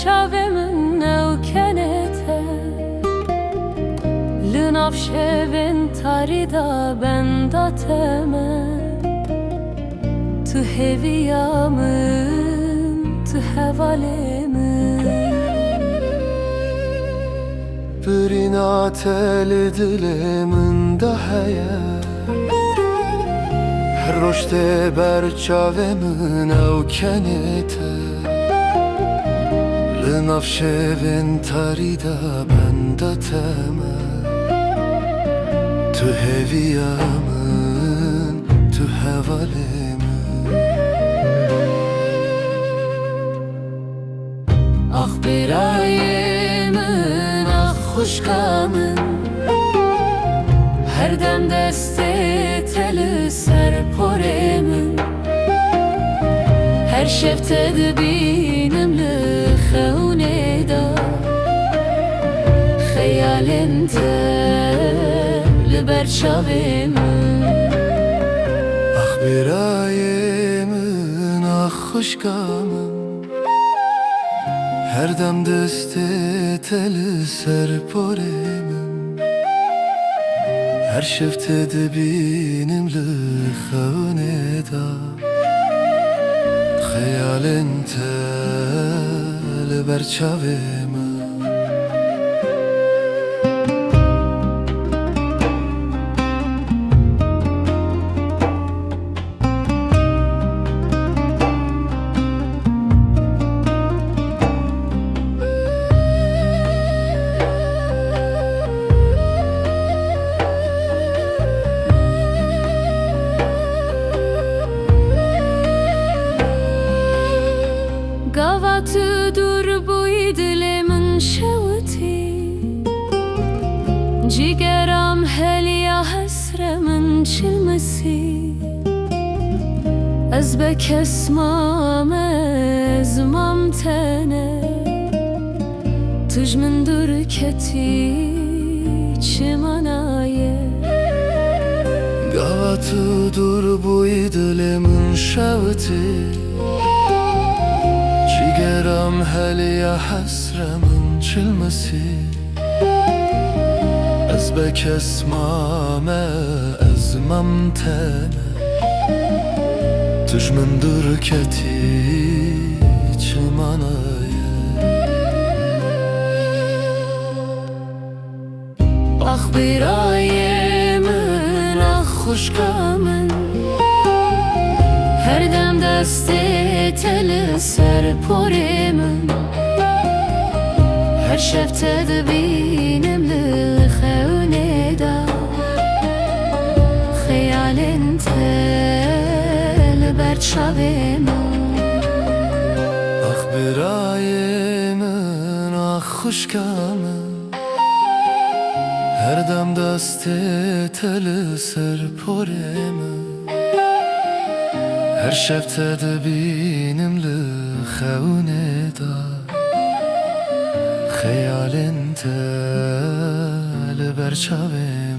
çavemin nevkenete Lınavşevin tarida benda teme Tu heviyamın, tu hevalemin Birina teli dilimin da heye Her roşte ber çavemin evkenete Lınavşevin tarida benda teme Tu heviyamın, tu hevalemin Ah birayemin, ah hoşkamın Her dem deste teli serporemin Her şefte de binimli xewneda Xeyalin ber çavemin Ah birayemin, ah hoşkamın Her dem deste teli serporemin Her şefte de binimli xewneda Xeyalin tel ber çavemin Gavatı dur bu idilimin şevti Cigeram helya hasremin çilmesi Ez bekesmam ezmam tene Tujmin dur keti çimanaye Gavatı dur bu idilimin şevti Cigeram helya hasremin çilmesi Ez bekesmame ezmem tene Tujmin dur keti çimanaye Ah birayemin, ah hoşkamın Her dem deste teli serporemin Her şefte de binimli xewneda Xeyalin tel ber çavemin Ah birayemin, ah hoşkamın Her dem deste teli serporemin Her şefte de binimli xewneda Xeyalin tel ber çavemin